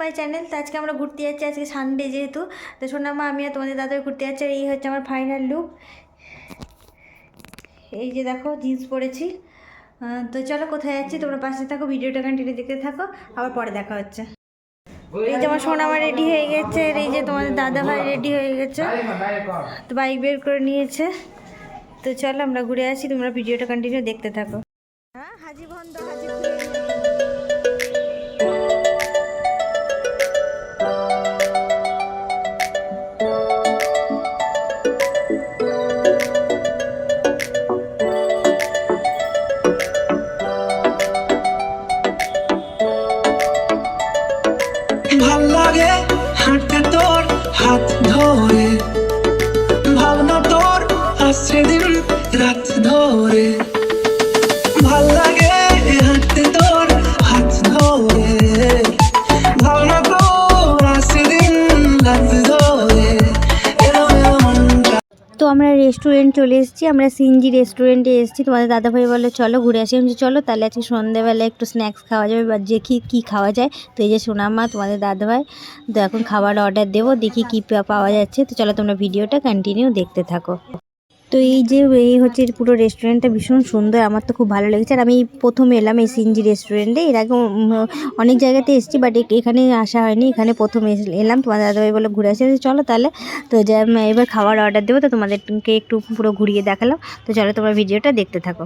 My channel. তো আজকে আমরা ঘুরতে যাচ্ছি, আজকে সানডে যেহেতু। তো সোনামা আমি আর তোমাদের দাদা ঘুরতে যাচ্ছি। আর এই হচ্ছে আমার ফাইনাল লুক। এই যে দেখো জিন্স পরেছি। তো চলো কোথায় যাচ্ছি তোমরা পাশে থাকো, ভিডিওটা কন্টিনিউ দেখতে থাকো, আবার পরে দেখা হচ্ছে। এই যে আমার সোনামা রেডি হয়ে গেছে, আর এই যে তোমাদের দাদা ভাই রেডি হয়ে গেছে, তো বাইক বের করে নিয়েছে। তো চলো আমরা ঘুরে আসি, তোমরা ভিডিওটা কন্টিনিউ দেখতে থাকো। হ্যাঁ, হাজি বন্ধ, হাজি ভাল লাগে হাঁটতে তোর হাত ধরে, ভাবনা তোর আসছে দিন রাত ধরে। ভাল লাগে হাঁটতে তোর হাত ধরে, ভাবনা তোর আসছে দিন রাত ধরে। তো আমরা রেস্টুরেন্ট চলে এসেছি, আমরা সিনজি রেস্টুরেন্টে এসেছি। তোমাদের দাদাভাই বলে চলো ঘুরে আসি। আমি চলো তাহলে আজকে সন্ধ্যেবেলা একটু স্ন্যাক্স খাওয়া যাবে, বা যে কী খাওয়া যায়। তো এই যে সোনামা তোমাদের দাদাভাই, তো এখন খাবার অর্ডার দেবো, দেখি কী পাওয়া যাচ্ছে। তো চলো তোমরা ভিডিওটা কন্টিনিউ দেখতে থাকো। তো এই হচ্ছে পুরো রেস্টুরেন্টটা ভীষণ সুন্দর, আমার তো খুব ভালো লেগেছে। আর আমি প্রথম এলাম এই সিনজি রেস্টুরেন্টে, এর আগে অনেক জায়গাতে এসেছি, বাট এখানে আসা হয়নি, এখানে প্রথম এলাম। তোমাদের দাদাভাই বলে ঘুরে আসে, চলো তাহলে। তো এবার খাবার অর্ডার দেবো, তো তোমাদেরকে একটু পুরো ঘুরিয়ে দেখালাম। তো চলো তোমরা ভিডিওটা দেখতে থাকো।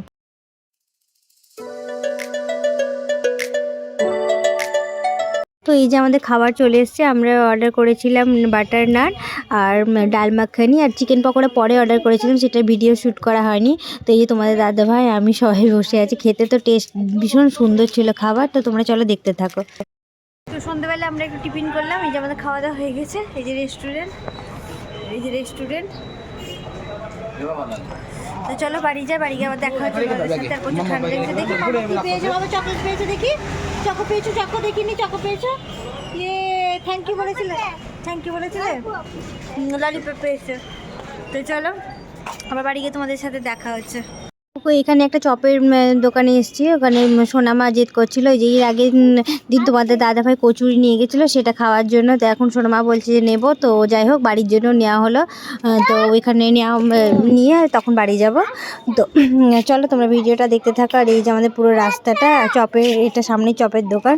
তো এই যে আমাদের খাবার চলে এসেছে, আমরা অর্ডার করেছিলাম বাটার নান আর ডাল মাখানি আর চিকেন পকোড়া পরে অর্ডার করেছিলাম, সেটার ভিডিও শ্যুট করা হয়নি। তো এই যে তোমাদের দাদাভাই আমি সবাই বসে আছি খেতে। তো টেস্ট ভীষণ সুন্দর ছিল খাবার, তো তোমরা চলো দেখতে থাকো। তো সন্ধ্যাবেলা আমরা একটু টিফিন করলাম, এই যে আমাদের খাওয়া দাওয়া হয়ে গেছে। এই যে রেস্টুরেন্ট, তো চলো বাড়ি যাই, বাড়ি গিয়ে আবার দেখা হচ্ছে তোমাদের সাথে। আর প্রচুর ঠান্ডা লেগেছে। দেখি বাবা কি পেয়েছো, বাবা চকলেট পেয়েছো, দেখি চকো পেয়েছো, চকো দেখিনি, চকো পেয়েছো। থ্যাংক ইউ বলেছিলে, ললিপপ পেয়েছো। তো চলো আবার বাড়ি গিয়ে তোমাদের সাথে দেখা হচ্ছে। এখানে একটা চপের দোকানে এসেছি, ওখানে সোনামা জেদ করছিল যে এর আগের দিন তোমাদের দাদাভাই কচুরি নিয়ে গেছিলো সেটা খাওয়ার জন্য। তো এখন সোনামা বলছে যে নেবো, তো যাই হোক বাড়ির জন্য নেওয়া হলো। তো ওইখানে নিয়ে তখন বাড়ি যাব। তো চলো তোমরা ভিডিওটা দেখতে থাকো। আর এই যে আমাদের পুরো রাস্তাটা চপের, এটা সামনে চপের দোকান।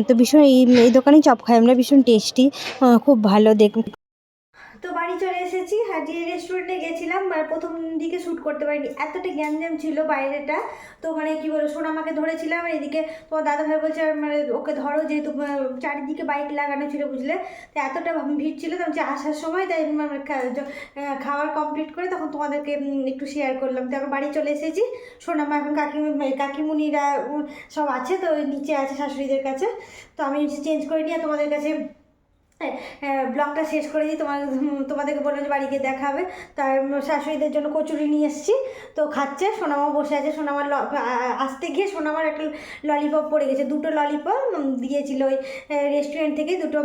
তো ভীষণ এই দোকানেই চপ খাই আমরা, ভীষণ টেস্টি, খুব ভালো তো বাড়ি চলে এসেছি। হাজি রেস্টুরেন্টে গেছিলাম, আর প্রথম দিকে শ্যুট করতে পারিনি, এতটা গ্যাঞ্জাম ছিল বাইরেটা। তো মানে কী বলো, সোনামাকে ধরেছিলাম, এদিকে তোমার দাদাভাই বলছে মানে ওকে ধরো, যেহেতু চারিদিকে বাইক লাগানো ছিল বুঝলে। তো এতটা ভিড় ছিল, তো আসার সময় তাই খাওয়ার কমপ্লিট করে তখন তোমাদেরকে একটু শেয়ার করলাম। তো এখন বাড়ি চলে এসেছি। সোনামা এখন কাকিমুনিরা সব আছে, তো নিচে আছে শাশুড়িদের কাছে। তো আমি চেঞ্জ করে নিয়ে তোমাদের কাছে ব্লগটা শেষ করে দিই। তোমাদেরকে বললাম যে বাড়ি গিয়ে দেখা হবে। তার শাশুড়িদের জন্য কচুরি নিয়ে এসেছি, তো খাচ্ছে। সোনামা বসে আছে। সোনামার আসতে গিয়ে সোনামার একটা ললিপপ পড়ে গেছে, দুটো ললিপপ দিয়েছিল ওই রেস্টুরেন্ট থেকে, দুটো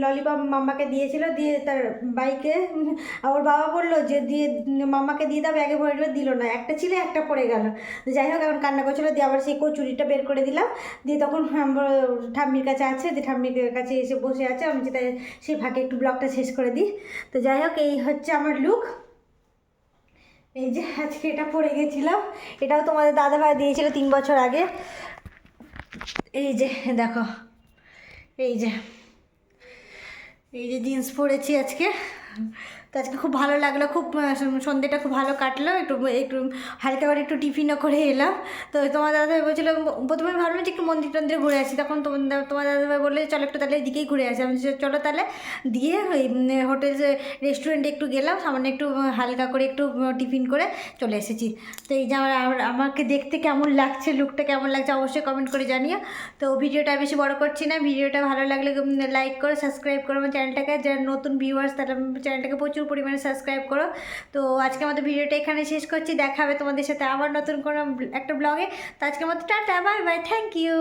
ললিপপ মাম্মাকে দিয়েছিল। দিয়ে তার বাইকে ওর বাবা বললো যে দিয়ে মাম্মাকে দিয়ে দাও, ব্যাগে ভরে দিল না, একটা ছিল একটা পড়ে গেল। যাই হোক এখন কান্না করছিল, দিয়ে আবার সেই কচুরিটা বের করে দিলাম। দিয়ে তখন ঠাম্মির কাছে আছে, যে ঠাম্মির কাছে এসে বসে আছে, আমি যে তাই সেই ফাঁকে একটু ব্লগটা শেষ করে দিই। তো যাই হোক এই হচ্ছে আমার লুক। এই যে আজকে এটা পরে গেছিলাম, এটাও তোমাদের দাদাভাই দিয়েছিল 3 বছর আগে। এই যে দেখো, এই যে জিন্স পরেছি আজকে। তো আজকে খুব ভালো লাগলো, খুব সন্ধ্যেটা খুব ভালো কাটলো। একটু হালকা করে একটু টিফিনও করে এলাম। তো তোমার দাদাভাই বলছিলো, প্রথমে ভাবলাম যে একটু মন্দির টন্দিরে ঘুরে আসি, তখন তোমার দাদাভাই বললে চলো একটু তাহলে এদিকেই ঘুরে আসি। আমি চলো তাহলে, দিয়ে ওই হোটেল রেস্টুরেন্টে একটু গেলাম, সামান্য একটু হালকা করে একটু টিফিন করে চলে এসেছি। তো এই যে আমাকে দেখতে কেমন লাগছে, লুকটা কেমন লাগছে অবশ্যই কমেন্ট করে জানিও। তো ভিডিওটা বেশি বড় করছি না, ভিডিওটা ভালো লাগলে লাইক করো, সাবস্ক্রাইব করো আমার চ্যানেলটাকে। যারা নতুন ভিউয়ার্স তারা চ্যানেলটাকে প্রচুর পরিমাণে সাবস্ক্রাইব করো। তো আজকে আমাদের ভিডিওটা এখানে শেষ করছি, দেখা হবে তোমাদের সাথে আবার নতুন কোনো একটা ব্লগে। তো আজকের মতো tata, bye bye, thank you.